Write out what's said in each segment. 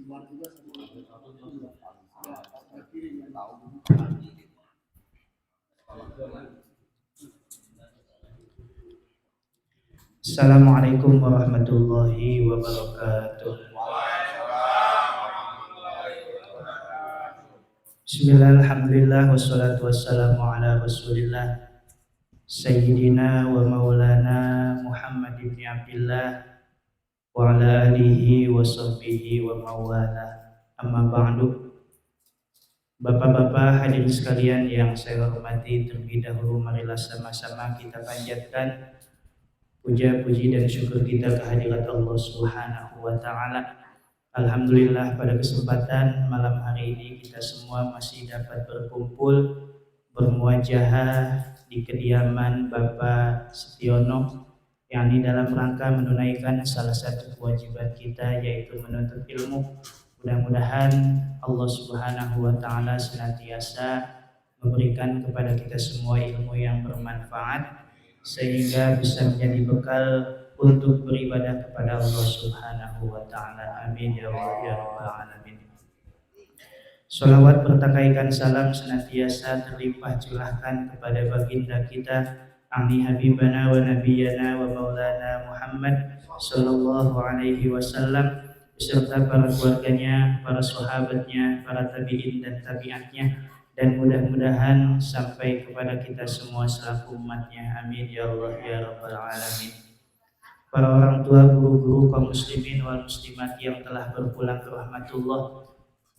Assalamualaikum warahmatullahi wabarakatuh. Bismillah, alhamdulillah, wassalatu wassalamu ala rasulillah Sayyidina wa maulana Muhammad ibn Abdillah wa ala alihi wa sahbihi wa mawala. Amma ba'du. Bapak-bapak hadirin sekalian yang saya hormati, terlebih dahulu marilah sama-sama kita panjatkan puja, puji dan syukur kita kehadirat Allah Subhanahu wa taala. Alhamdulillah pada kesempatan malam hari ini kita semua masih dapat berkumpul bermuajahah di kediaman Bapak Setiono, yakni dalam rangka menunaikan salah satu kewajiban kita yaitu menuntut ilmu. Mudah-mudahan Allah Subhanahu wa taala senantiasa memberikan kepada kita semua ilmu yang bermanfaat sehingga bisa menjadi bekal untuk beribadah kepada Allah Subhanahu wa taala. Amin ya Allah ya rabbal alamin. Shalawat bertakaikan salam senantiasa terlimpah curahkan kepada baginda kita Ami Habibana wa Nabiyana wa Maulana Muhammad sallallahu alaihi wasallam beserta para keluarganya, para sahabatnya, para tabi'in dan tabi'atnya, dan mudah-mudahan sampai kepada kita semua selaku umatnya. Amin ya Allah ya rabbal alamin. Para orang tua, guru-guru, kaum muslimin wal muslimat yang telah berpulang ke rahmatullah,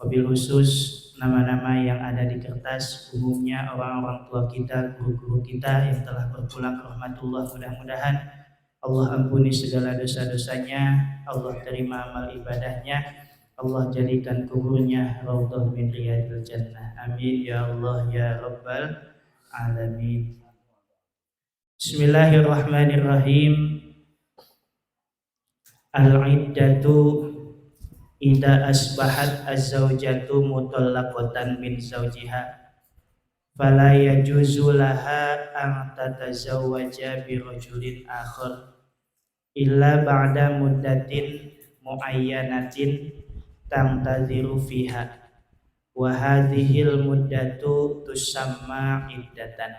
wabil khusus nama-nama yang ada di kertas, umumnya orang-orang tua kita, guru-guru kita yang telah berpulang ke rahmatullah, mudah-mudahan Allah ampuni segala dosa-dosanya, Allah terima amal ibadahnya, Allah jadikan kuburnya raudhah min riyadil jannah. Amin ya Allah ya rabbal alamin. Bismillahirrahmanirrahim. Al-iddatu idza asbahat az-zawjatu mutallaqatan min zawjiha fala yajuzu laha an tatazawwaja bi rajulin akhar illa ba'da muddatin muayyanatin tamtaziru fiha wa hadhil muddatu tusamma iddatan.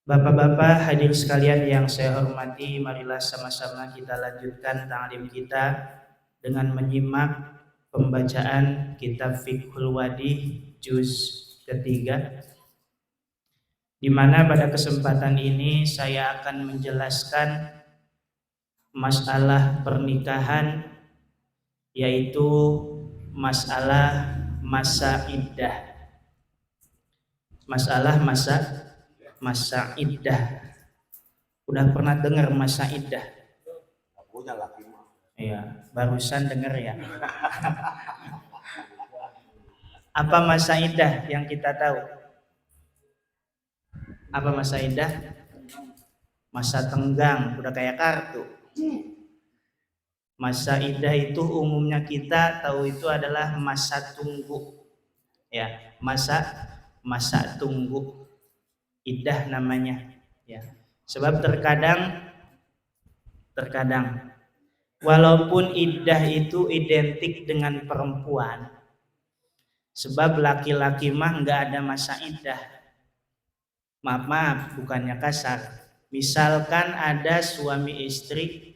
Bapak-bapak hadir sekalian yang saya hormati, marilah sama-sama kita lanjutkan ta'lim kita dengan menyimak pembacaan kitab Fiqhul Wadih juz ketiga, di mana pada kesempatan ini saya akan menjelaskan masalah pernikahan, yaitu masalah masa iddah. Masalah masa iddah. Udah pernah dengar masa iddah? Punya laki mah. Iya, barusan dengar ya. Apa masa iddah yang kita tahu? Apa masa iddah? Masa tenggang, udah kayak kartu. Masa iddah itu umumnya kita tahu itu adalah masa tunggu. Ya, masa tunggu. Iddah namanya, ya. Sebab terkadang walaupun iddah itu identik dengan perempuan, sebab laki-laki mah nggak ada masa iddah. Maaf, bukannya kasar. Misalkan ada suami istri,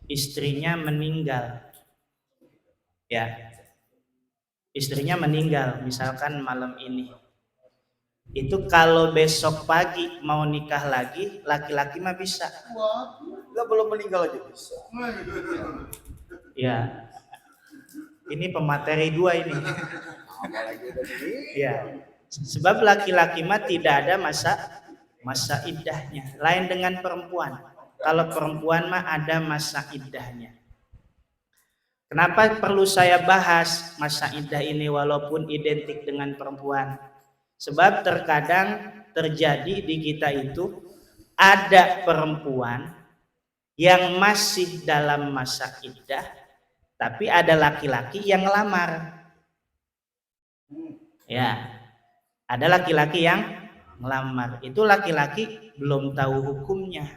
istrinya meninggal, ya, istrinya meninggal, misalkan malam ini. Itu kalau besok pagi mau nikah lagi, laki-laki mah bisa. Enggak, belum meninggal aja bisa. Ya, ini pemateri 2 ini. Apalagi tadi. Ya, sebab laki-laki mah tidak ada masa iddahnya, lain dengan perempuan. Kalau perempuan mah ada masa iddahnya. Kenapa perlu saya bahas masa iddah ini walaupun identik dengan perempuan? Sebab terkadang terjadi di kita itu ada perempuan yang masih dalam masa iddah, tapi ada laki-laki yang ngelamar. Ya, ada laki-laki yang ngelamar. Itu laki-laki belum tahu hukumnya,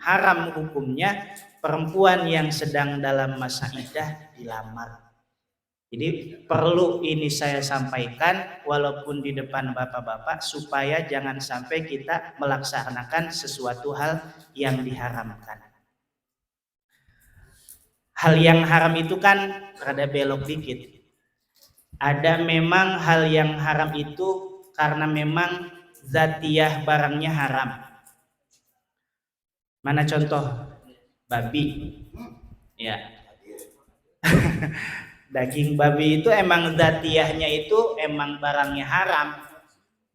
haram hukumnya perempuan yang sedang dalam masa iddah dilamar. Jadi perlu ini saya sampaikan walaupun di depan bapak-bapak supaya jangan sampai kita melaksanakan sesuatu hal yang diharamkan. Hal yang haram itu kan rada belok dikit. Ada memang hal yang haram itu karena memang zatiyah barangnya haram. Mana contoh? Babi. Ya. Daging babi itu emang zatiyahnya itu emang barangnya haram.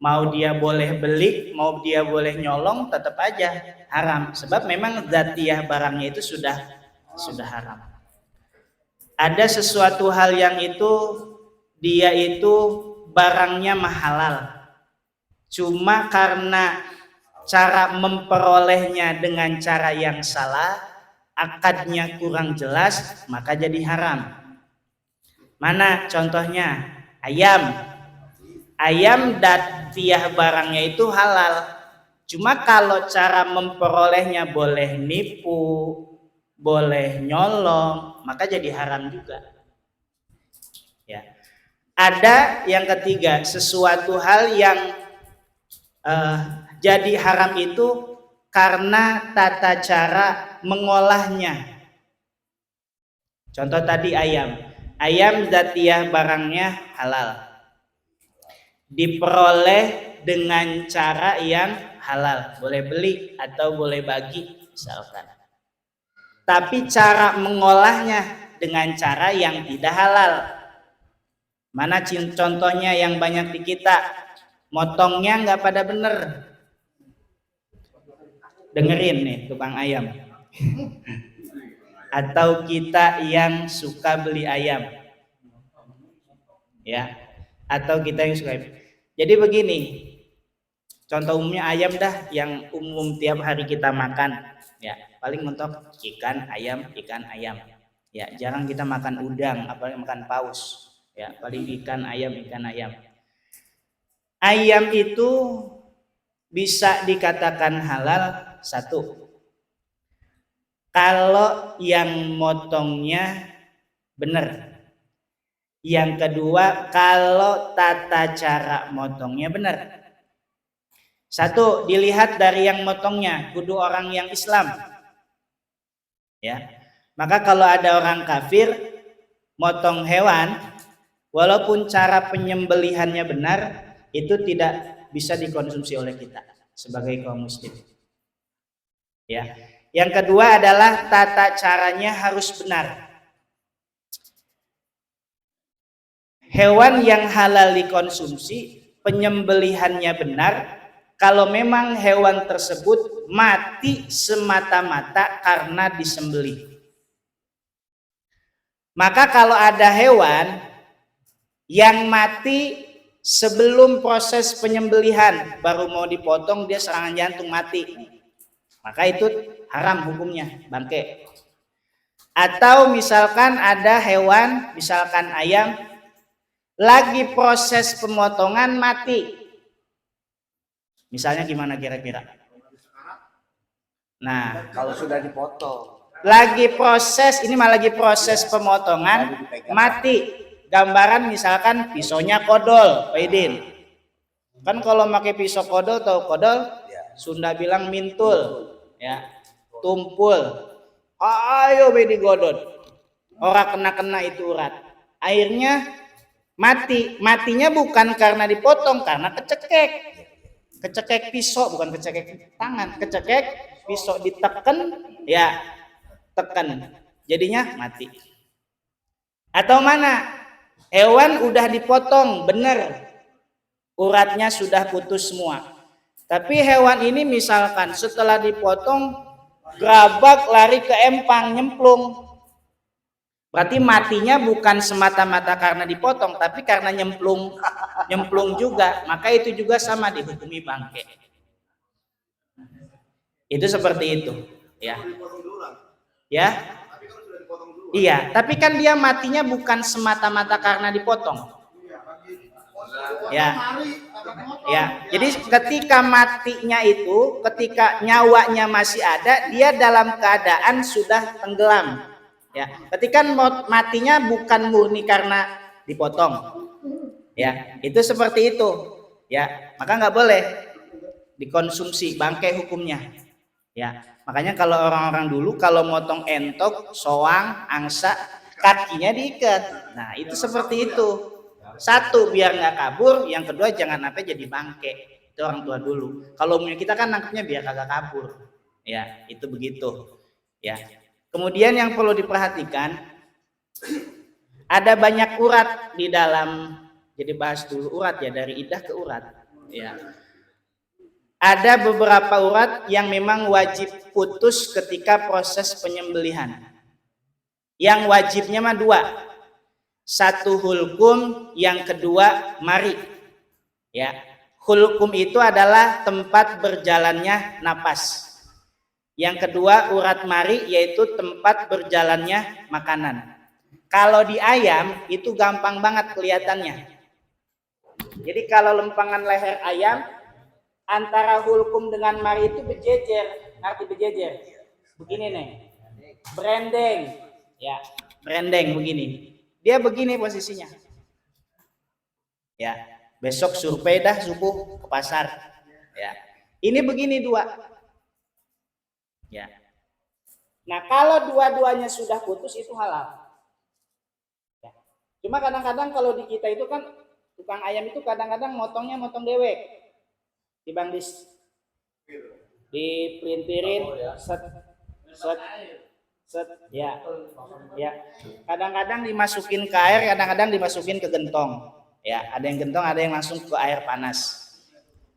Mau dia boleh beli, mau dia boleh nyolong, tetap aja haram. Sebab memang zatiyah barangnya itu sudah haram. Ada sesuatu hal yang itu dia itu barangnya halal. Cuma karena cara memperolehnya dengan cara yang salah, akadnya kurang jelas, maka jadi haram. Mana contohnya? Ayam. Ayam zatiyah barangnya itu halal. Cuma kalau cara memperolehnya boleh nipu, boleh nyolong, maka jadi haram juga. Ya. Ada yang ketiga, sesuatu hal yang jadi haram itu karena tata cara mengolahnya. Contoh tadi ayam. Ayam zatiyah barangnya halal. Diperoleh dengan cara yang halal. Boleh beli atau boleh bagi misalkan. Tapi cara mengolahnya dengan cara yang tidak halal. Mana contohnya yang banyak di kita? Motongnya nggak pada bener. Dengerin nih tukang ayam. Atau kita yang suka beli ayam. Ya. Atau kita yang suka. Jadi begini. Contoh umumnya ayam dah yang umum tiap hari kita makan. Ya, paling mentok ikan ayam. Ya, jarang kita makan udang, apalagi makan paus. Ya, paling ikan ayam. Ayam itu bisa dikatakan halal satu. Kalau yang motongnya benar. Yang kedua, kalau tata cara motongnya benar. Satu, dilihat dari yang motongnya, kudu orang yang Islam. Ya. Maka kalau ada orang kafir motong hewan, walaupun cara penyembelihannya benar, itu tidak bisa dikonsumsi oleh kita sebagai kaum muslim. Ya. Yang kedua adalah tata caranya harus benar. Hewan yang halal dikonsumsi, penyembelihannya benar. Kalau memang hewan tersebut mati semata-mata karena disembelih. Maka kalau ada hewan yang mati sebelum proses penyembelihan, baru mau dipotong dia serangan jantung mati, maka itu haram hukumnya, bangke. Atau misalkan ada hewan, misalkan ayam, lagi proses pemotongan mati. Misalnya gimana kira-kira? Nah, Kalau sudah dipotong. Lagi proses pemotongan mati. Gambaran misalkan pisaunya kodol, Pak Idin. Kan kalau pakai pisau kodol, tahu kodol? Sunda bilang mintul, ya. Tumpul. Ayo bedi godot. Orang kena itu urat. Akhirnya mati. Matinya bukan karena dipotong, karena kecekek. Kecekek pisau, bukan kecekek tangan. Kecekek pisau diteken, ya tekan. Jadinya mati. Atau mana? Hewan udah dipotong, bener. Uratnya sudah putus semua. Tapi hewan ini misalkan setelah dipotong gerabak lari ke empang nyemplung. Berarti matinya bukan semata-mata karena dipotong, tapi karena nyemplung juga. Maka itu juga sama dihukumi bangke. Itu seperti itu, ya. Ya. Iya, tapi kan dia matinya bukan semata-mata karena dipotong. Ya. Ya, jadi ketika matinya itu, ketika nyawanya masih ada, dia dalam keadaan sudah tenggelam. Ya, ketika matinya bukan murni karena dipotong. Ya, itu seperti itu. Ya, maka nggak boleh dikonsumsi, bangkai hukumnya. Ya, makanya kalau orang-orang dulu kalau motong entok, soang, angsa, kakinya diikat. Nah, itu seperti itu. Satu, biar nggak kabur. Yang kedua, jangan sampai jadi bangke. Itu orang tua dulu. Kalau umumnya kita kan nangkepnya biar kagak kabur. Ya, itu begitu. Ya. Kemudian yang perlu diperhatikan, ada banyak urat di dalam. Jadi bahas dulu urat ya, dari idah ke urat. Ya. Ada beberapa urat yang memang wajib putus ketika proses penyembelihan. Yang wajibnya mah dua. Satu hulkum, yang kedua mari. Ya, hulkum itu adalah tempat berjalannya napas. Yang kedua urat mari yaitu tempat berjalannya makanan. Kalau di ayam itu gampang banget kelihatannya. Jadi kalau lempangan leher ayam antara hulkum dengan mari itu berjejer, arti berjejer. Begini nih, branding, ya, branding begini. Dia begini posisinya. Ya, besok survei dah subuh ke pasar. Ya, ini begini dua. Ya. Nah kalau dua-duanya sudah putus itu halal. Ya. Cuma kadang-kadang kalau di kita itu kan tukang ayam itu kadang-kadang motongnya motong dewek. Di bangdis, dipelintirin, set, ya, ya. Kadang-kadang dimasukin ke air, kadang-kadang dimasukin ke gentong. Ya, ada yang gentong, ada yang langsung ke air panas.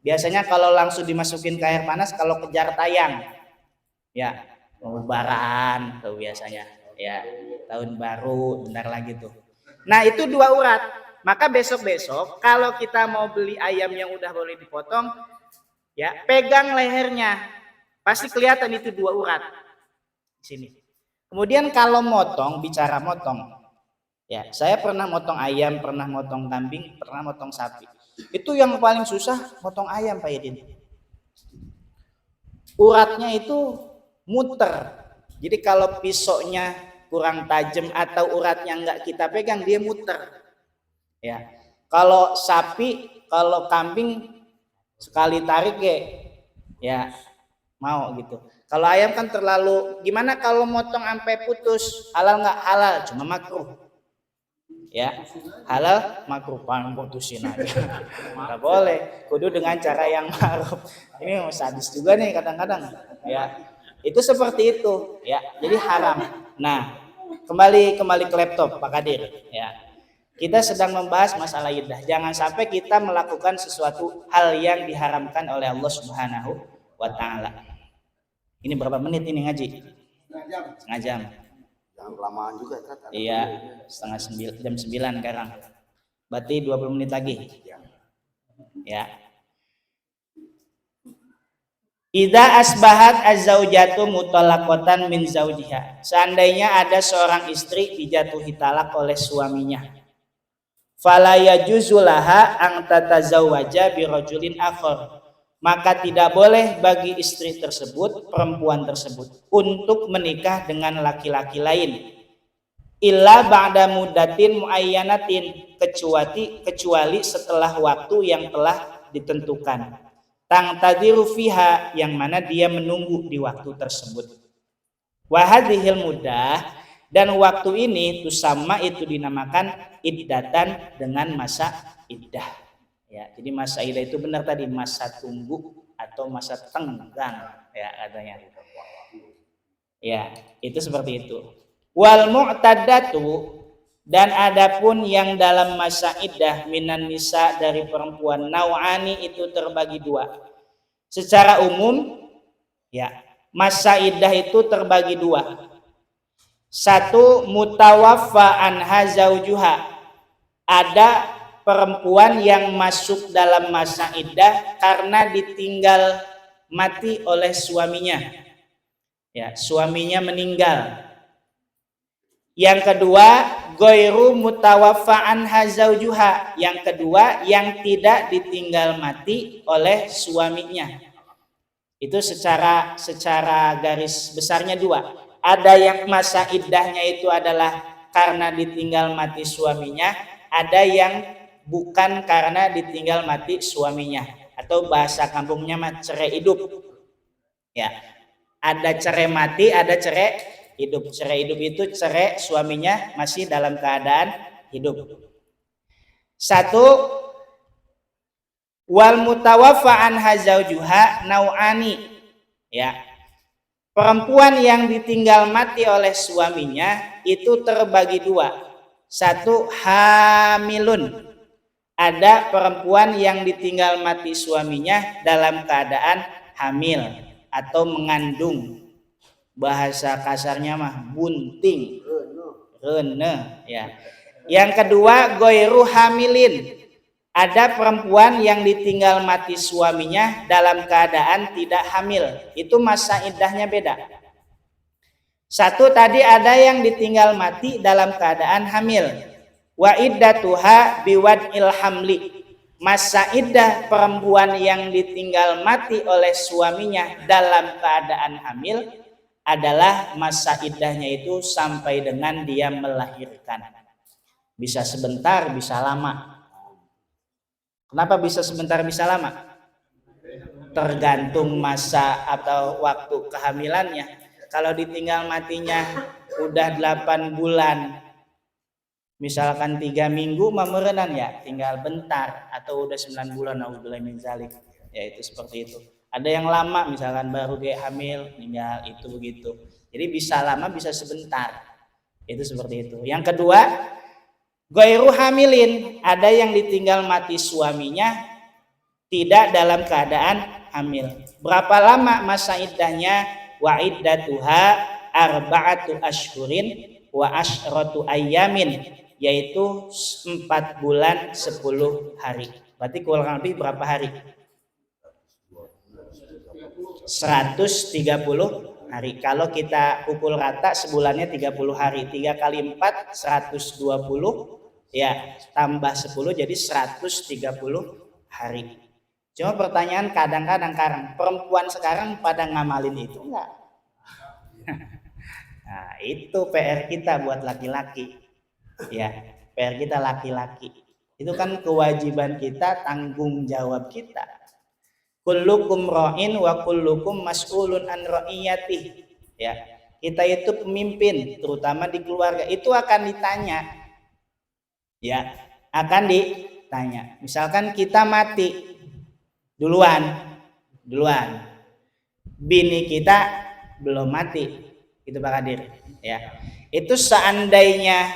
Biasanya kalau langsung dimasukin ke air panas, kalau kejar tayang, ya, lebaran tuh biasanya, ya, tahun baru, bentar lagi tuh. Nah itu dua urat. Maka besok-besok kalau kita mau beli ayam yang udah boleh dipotong, ya, pegang lehernya, pasti kelihatan itu dua urat di sini. Kemudian kalau motong, bicara motong, ya, saya pernah motong ayam, pernah motong kambing, pernah motong sapi. Itu yang paling susah motong ayam, Pak Yedin. Uratnya itu muter. Jadi kalau pisaunya kurang tajam atau uratnya nggak kita pegang, dia muter. Ya, kalau sapi, kalau kambing sekali tarik ya mau gitu. Kalau ayam kan terlalu gimana kalau motong sampai putus, halal nggak? Halal, cuma makruh. Ya, halal makruh, paling putusin aja. Nggak boleh, kudu dengan cara yang ma'ruf. Ini sadis juga nih kadang-kadang. Ya, itu seperti itu. Ya, jadi haram. Nah, kembali ke laptop Pak Kadir. Ya, kita sedang membahas masalah iddah. Jangan sampai kita melakukan sesuatu hal yang diharamkan oleh Allah Subhanahu wa Ta'ala. Ini berapa menit ini ngaji? Setengah jam. Jangan kelamaan juga kan? Iya, jam 9 sekarang. Berarti 20 menit lagi. Ya. Idza asbahat az-zaujatu mutallaqatan min zaujiha. Seandainya ada seorang istri dijatuhi talak oleh suaminya. Fala yajuzu laha an tatazawwaja bi rajulin akhar. Maka tidak boleh bagi istri tersebut, perempuan tersebut, untuk menikah dengan laki-laki lain. Illa ba'da muddatin muayyanatin, kecuali setelah waktu yang telah ditentukan. Tangtadiru fiha, yang mana dia menunggu di waktu tersebut. Wa hadhil muddah, dan waktu ini tusamma itu dinamakan iddatan, dengan masa iddah. Ya, jadi masa iddah itu benar tadi, masa tunggu atau masa tenggang, ya katanya. Ya, itu seperti itu. Wal mu'taddatu, dan adapun yang dalam masa iddah minan nisa, dari perempuan, nau'ani, itu terbagi dua. Secara umum, ya, masa iddah itu terbagi dua. Satu, mutawaffa anha zaujuha, ada perempuan yang masuk dalam masa iddah karena ditinggal mati oleh suaminya. Ya, suaminya meninggal. Yang kedua, ghairu mutawaffa'an hazaujuha. Yang kedua, yang tidak ditinggal mati oleh suaminya. Itu secara garis besarnya dua. Ada yang masa iddahnya itu adalah karena ditinggal mati suaminya, ada yang bukan karena ditinggal mati suaminya, atau bahasa kampungnya mah cerai hidup. Ya. Ada cerai mati, ada cerai hidup. Cerai hidup itu cerai suaminya masih dalam keadaan hidup. Satu, wal mutawaffa anha zaujuha nau'ani. Ya. Perempuan yang ditinggal mati oleh suaminya itu terbagi dua. Satu, hamilun. Ada perempuan yang ditinggal mati suaminya dalam keadaan hamil atau mengandung. Bahasa kasarnya mah bunting, rene, ya. Yang kedua, ghairu hamilin. Ada perempuan yang ditinggal mati suaminya dalam keadaan tidak hamil. Itu masa iddahnya beda. Satu tadi ada yang ditinggal mati dalam keadaan hamil. Wa iddatuha biwad'il hamli. Masa iddah perempuan yang ditinggal mati oleh suaminya dalam keadaan hamil adalah masa iddahnya itu sampai dengan dia melahirkan. Bisa sebentar, bisa lama. Kenapa bisa sebentar, bisa lama? Tergantung masa atau waktu kehamilannya. Kalau ditinggal matinya udah 8 bulan, misalkan 3 minggu memerenan ya, tinggal bentar, atau udah 9 bulan, naudzubillah min zalik. Ya itu seperti itu. Ada yang lama, misalkan baru kayak hamil, tinggal itu begitu. Jadi bisa lama, bisa sebentar. Itu seperti itu. Yang kedua, ghairu hamilin. Ada yang ditinggal mati suaminya tidak dalam keadaan hamil. Berapa lama masa iddahnya? Wa iddatuha arba'atu ashhurin wa asyratu ayyamin. Yaitu 4 bulan 10 hari. Berarti kurang lebih berapa hari? 130 hari. Kalau kita pukul rata sebulannya 30 hari. 3 kali 4 120, ya tambah 10 jadi 130 hari. Cuma pertanyaan kadang-kadang perempuan sekarang pada ngamalin itu enggak? Nah, itu PR kita buat laki-laki. Ya, PR kita laki-laki. Itu kan kewajiban kita, tanggung jawab kita. Kullukum ra'in wa kullukum mas'ulun an ra'iyatih. Ya, kita itu pemimpin, terutama di keluarga, itu akan ditanya. Ya, akan ditanya. Misalkan kita mati duluan. Bini kita belum mati. Itu Pak Kadir, ya. Itu seandainya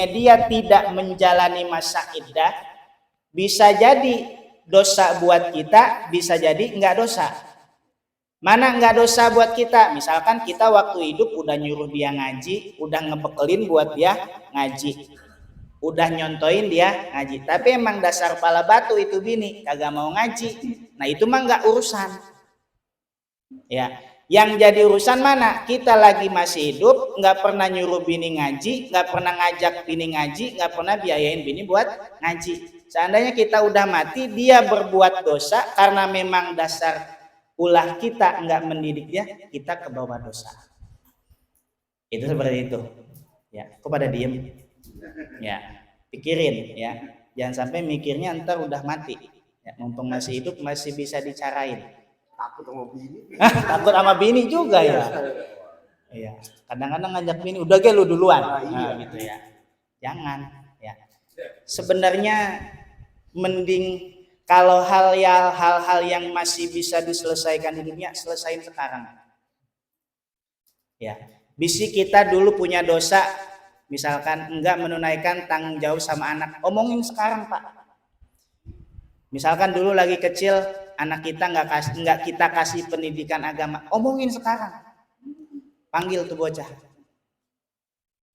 dia tidak menjalani masa iddah, bisa jadi dosa buat kita, bisa jadi enggak dosa. Mana enggak dosa buat kita? Misalkan kita waktu hidup udah nyuruh dia ngaji, udah ngebekelin buat dia ngaji, udah nyontoin dia ngaji, tapi emang dasar pala batu itu bini kagak mau ngaji. Nah itu mah enggak urusan. Ya, yang jadi urusan mana? Kita lagi masih hidup, enggak pernah nyuruh bini ngaji, enggak pernah ngajak bini ngaji, enggak pernah biayain bini buat ngaji. Seandainya kita udah mati, dia berbuat dosa karena memang dasar ulah kita enggak mendidik dia, kita ke bawah dosa. Itu seperti itu. Ya, kok pada diem? Ya, pikirin ya. Jangan sampai mikirnya ntar udah mati. Ya, mumpung masih hidup masih bisa dicarain. Takut sama bini. Takut sama bini juga ya. Iya. Kadang-kadang ngajak bini, udah ge lu duluan. Nah, gitu ya. Jangan ya. Sebenarnya mending kalau hal-hal yang masih bisa diselesaikan di dunia, selesain sekarang. Ya, bisi kita dulu punya dosa, misalkan enggak menunaikan tanggung jawab sama anak, omongin sekarang Pak. Misalkan dulu lagi kecil, anak kita enggak kita kasih pendidikan agama, omongin sekarang. Panggil tuh bocah.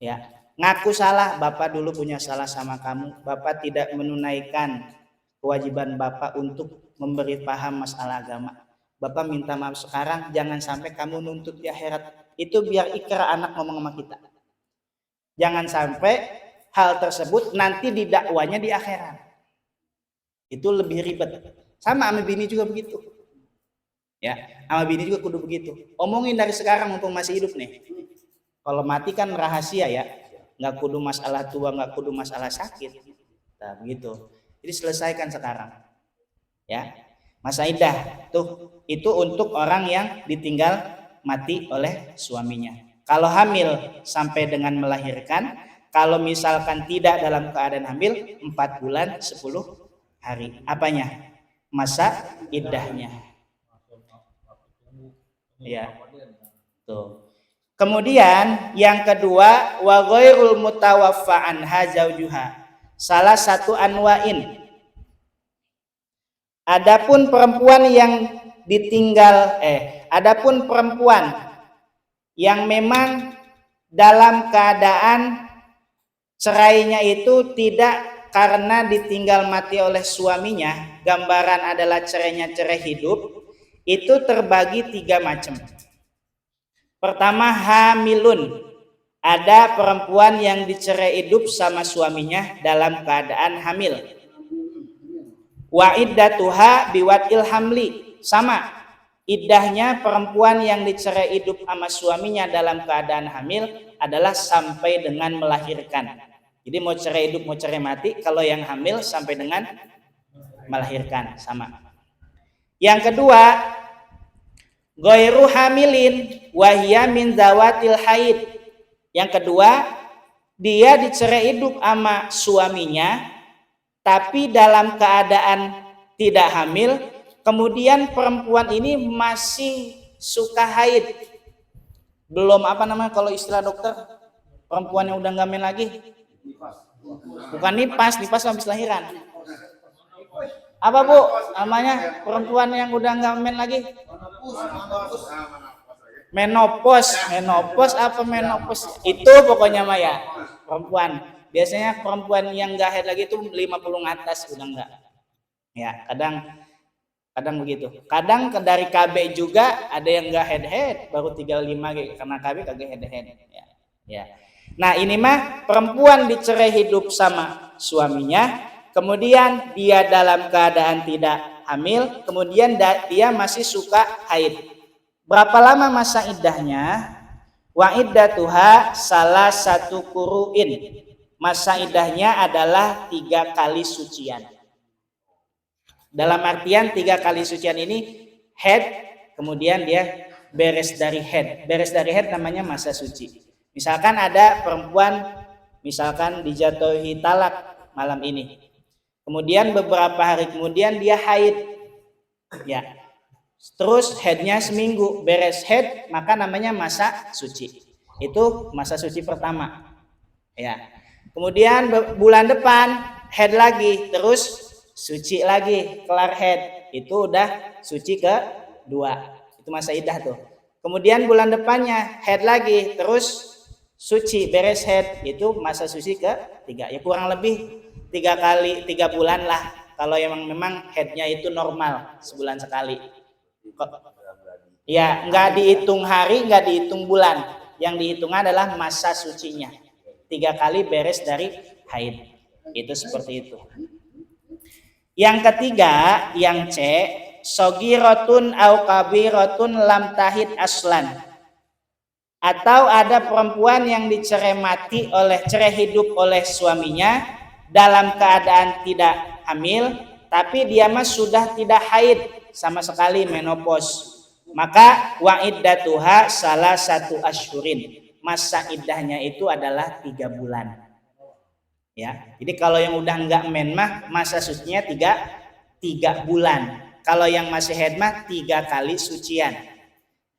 Ya, ngaku salah, Bapak dulu punya salah sama kamu, Bapak tidak menunaikan kewajiban Bapak untuk memberi paham masalah agama. Bapak minta maaf sekarang, jangan sampai kamu nuntut di akhirat. Itu biar ikrar anak ngomong sama kita. Jangan sampai hal tersebut nanti didakwanya di akhirat. Itu lebih ribet. Sama sama bini juga begitu. Ya, sama bini juga kudu begitu. Omongin dari sekarang mumpung masih hidup nih. Kalau mati kan rahasia ya. Nggak kudu masalah tua, nggak kudu masalah sakit. Nah, begitu. Jadi selesaikan sekarang. Ya. Masa iddah tuh itu untuk orang yang ditinggal mati oleh suaminya. Kalau hamil sampai dengan melahirkan, kalau misalkan tidak dalam keadaan hamil 4 bulan 10 hari. Apanya? Masa iddahnya. Ya. Tuh. Kemudian yang kedua, wa ghairul mutawaffa anha zaujuha. Salah satu anwa'in. Adapun perempuan yang ditinggal adapun perempuan yang memang dalam keadaan cerainya itu tidak karena ditinggal mati oleh suaminya, gambaran adalah cerainya cerai hidup, itu terbagi 3 macam. Pertama, hamilun. Ada perempuan yang dicerai hidup sama suaminya dalam keadaan hamil. Wa iddatuha biwatil hamli. Sama, iddahnya perempuan yang dicerai hidup sama suaminya dalam keadaan hamil adalah sampai dengan melahirkan. Jadi mau cerai hidup mau cerai mati, kalau yang hamil sampai dengan melahirkan, sama. Yang kedua, ghairu hamilin wa hiya min zawatil haid. Yang kedua, dia dicerai hidup sama suaminya tapi dalam keadaan tidak hamil, kemudian perempuan ini masih suka haid. Belum kalau istilah dokter, perempuan yang udah nggak hamil lagi. Bukan nipas habis lahiran. Apa Bu namanya perempuan yang udah nggak hamil lagi? Menopause apa menopause? Itu pokoknya Maya, perempuan. Biasanya perempuan yang nggak haid lagi itu 50 atas udah enggak. Ya, kadang begitu. Kadang dari KB juga ada yang nggak head baru 35 gitu, karena KB kagak head. Ya. Nah, ini mah perempuan dicerai hidup sama suaminya, kemudian dia dalam keadaan tidak hamil, kemudian dia masih suka haid. Berapa lama masa iddahnya? Wa iddatuha salah satu kuru'in. Masa iddahnya adalah 3 kali sucian. Dalam artian 3 kali sucian ini head, kemudian dia beres dari head. Beres dari head namanya masa suci. Misalkan ada perempuan misalkan dijatuhi talak malam ini. Kemudian beberapa hari kemudian dia haid. Ya. Terus headnya seminggu, beres head maka namanya masa suci. Itu masa suci pertama. Ya. Kemudian bulan depan head lagi, terus suci lagi, kelar head. Itu udah suci kedua. Itu masa iddah tuh. Kemudian bulan depannya head lagi, terus suci, beres head. Itu masa suci ketiga. Ya kurang lebih 3 bulan lah. Kalau memang headnya itu normal, sebulan sekali. Ya, nggak dihitung hari, nggak dihitung bulan. Yang dihitung adalah masa sucinya. 3 kali beres dari haid. Itu seperti itu. Yang ketiga, yang C, sogirotun au kabirotun lam tahid aslan. Atau ada perempuan yang cerai hidup oleh suaminya dalam keadaan tidak hamil, tapi dia mah sudah tidak haid sama sekali, menopause. Maka wa iddatuha salah satu asyhurin. Masa iddahnya itu adalah 3 bulan. Ya, jadi kalau yang udah enggak men mah masa sucinya 3 bulan. Kalau yang masih haid mah 3 kali sucian.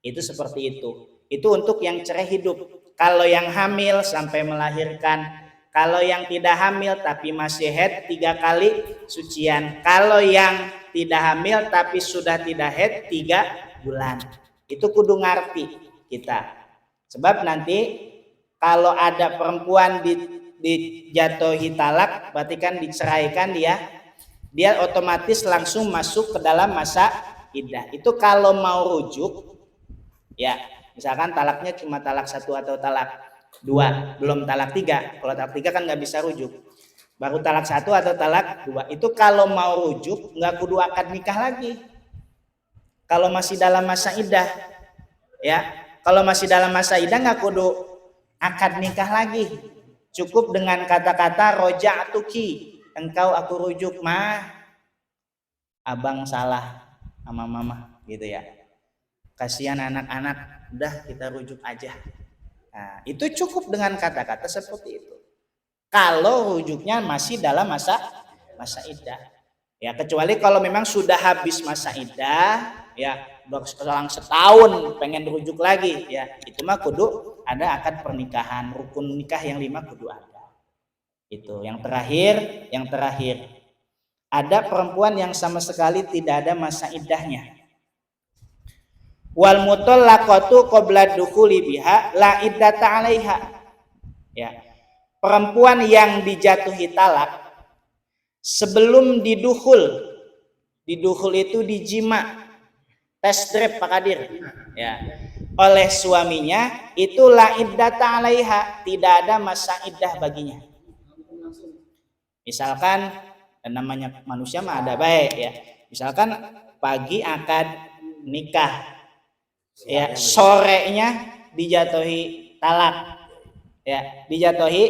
Itu seperti itu. Itu untuk yang cerai hidup. Kalau yang hamil sampai melahirkan, kalau yang tidak hamil tapi masih haid 3 kali sucian. Kalau yang tidak hamil tapi sudah tidak haid 3 bulan. Itu kudu ngerti kita. Sebab nanti kalau ada perempuan dijatuhi talak, berarti kan diceraikan dia otomatis langsung masuk ke dalam masa iddah. Itu kalau mau rujuk, ya misalkan talaknya cuma talak 1 atau talak 2, belum talak 3. Kalau talak 3 kan nggak bisa rujuk. Baru talak 1 atau talak 2. Itu kalau mau rujuk nggak kudu akad nikah lagi. Kalau masih dalam masa iddah, ya. Kalau masih dalam masa iddah nggak kudu akad nikah lagi. Cukup dengan kata-kata roja'tuki, engkau aku rujuk mah, abang salah sama mama gitu ya. Kasihan anak-anak, udah kita rujuk aja. Nah, itu cukup dengan kata-kata seperti itu. Kalau rujuknya masih dalam masa iddah. Ya, kecuali kalau memang sudah habis masa iddah, ya, udah selang setahun pengen rujuk lagi, ya, itu mah kudu ada akad pernikahan, rukun nikah yang 5 kudu ada. Itu yang terakhir, ada perempuan yang sama sekali tidak ada masa iddahnya. Wal mutallaqatu qabla dukhuli biha la iddata 'alaiha. Ya. Perempuan yang dijatuhi talak sebelum didukhul. Didukhul itu dijima. Test drive Pak Kadir. Ya. Oleh suaminya itu la iddata 'alaiha, tidak ada masa iddah baginya. Misalkan namanya manusia mah ada baik ya. Misalkan pagi akad nikah, ya, sorenya dijatuhi talak, ya, dijatuhi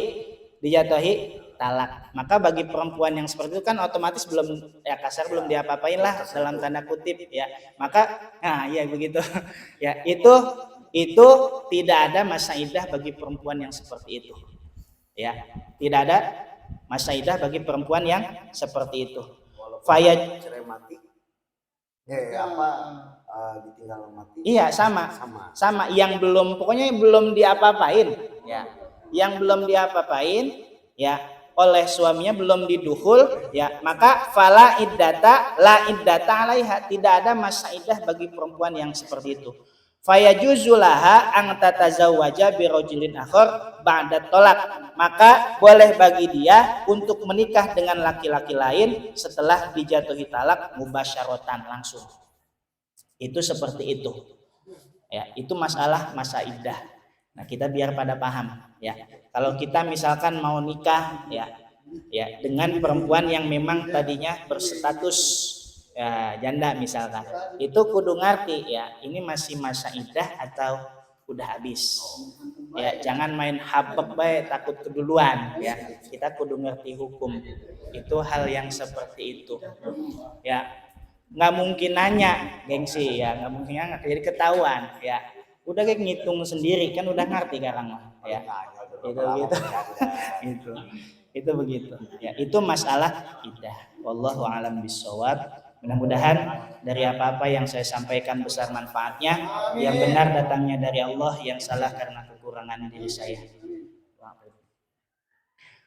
talak. Maka bagi perempuan yang seperti itu kan otomatis belum, ya, kasar belum diapa-apain lah dalam tanda kutip, ya. Maka nah ya begitu. Ya, itu tidak ada masa iddah bagi perempuan yang seperti itu. Ya, tidak ada masa iddah bagi perempuan yang seperti itu. Fayad cerai mati. Ditinggal mati. Iya, sama. Yang belum, pokoknya belum diapa-apain, ya. Yang belum diapa-apain, ya, oleh suaminya belum didukhul, ya, maka fala iddata la iddata 'alaiha, tidak ada masa iddah bagi perempuan yang seperti itu. Fayajuzulaha ang tatazawwaja bi rajulin akhar ba'da tolak, maka boleh bagi dia untuk menikah dengan laki-laki lain setelah dijatuhi talak mubasyaratan, langsung. Itu seperti itu. Ya, itu masalah masa iddah. Nah, kita biar pada paham, ya. Kalau kita misalkan mau nikah, ya dengan perempuan yang memang tadinya berstatus, ya, janda misalkan, itu kudu ngerti, ya, ini masih masa iddah atau udah habis. Ya, jangan main habek bae takut keduluan, ya. Kita kudu ngerti hukum. Itu hal yang seperti itu. Ya, nggak mungkin nanya, gengsi, ya, nggak mungkin nanya, jadi ketahuan, ya. Udah kayak ngitung sendiri kan udah ngerti sekarang, ya. Itu begitu. Ya, itu masalah iddah. Wallahu a'lam bishawab. Mudah-mudahan dari apa-apa yang saya sampaikan besar manfaatnya, yang benar datangnya dari Allah, yang salah karena kekurangan diri saya.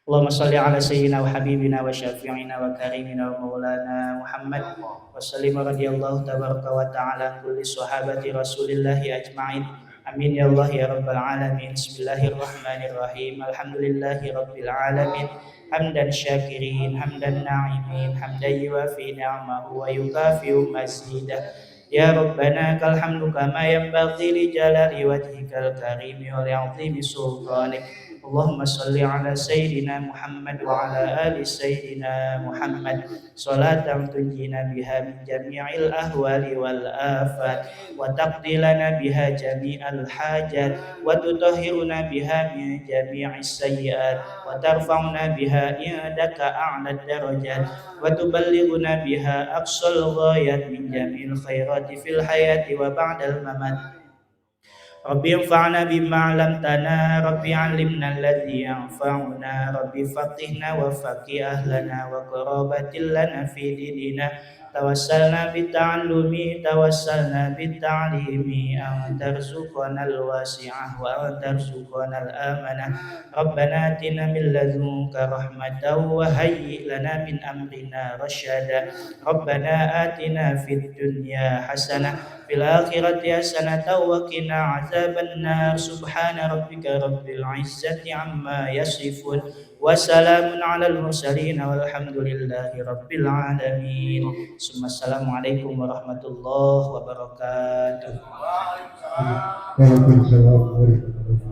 Allahumma salli ala sayyidina wa habibina wa syafi'ina wa karimina wa maulana Muhammad wa sallim radhiyallahu tabaraka wa ta'ala kulli sahabati rasulillahi ajma'in. Amin ya Allah ya rabbal alamin. Bismillahirrahmanirrahim. Alhamdulillahi rabbil alamin. Hamdan syakirin, hamdan na'imin, hamdan yuwafi ni'amahu wa yukafi'u mazidah. Ya Rabbana kal hamdu kama yanbaghi li jalali wajhikal karimi wa li'azimi sultanik. Allahumma salli ala sayyidina Muhammad wa ala ali sayyidina Muhammad salatan tunjina biha min jami'il ahwali wal afat wa taqdi lana biha jami'al hajat wa tutahhiruna biha min jami'is sayyi'at wa tarfa'una biha indaka a'la darajat wa tuballighuna biha aqsal ghayat min jami'il khairati fil hayati wa ba'dal mamat. Rabbi anfa'na bima 'allamtana, Rabbi 'allimna alladhi yanfa'una, Rabbi faqihna wa faqih ahlana wa qarabatil lana fi dinina. Tawassalna bita'allumi, tawassalna bita'limi, an tarzuqana al-wasi'ah wa an tarzuqana al-amanah. Rabbana atina min ladunka rahmatan wa hayyi lana min amrina rasyada. Rabbana atina fid dunya hasanah fil akhirati hasanatan wa qina azabannar. Subhana rabbika rabbil izzati amma yasifun wa salamun alal mursalin walhamdulillahi rabbil alamin. Assalamualaikum warahmatullahi wabarakatuh.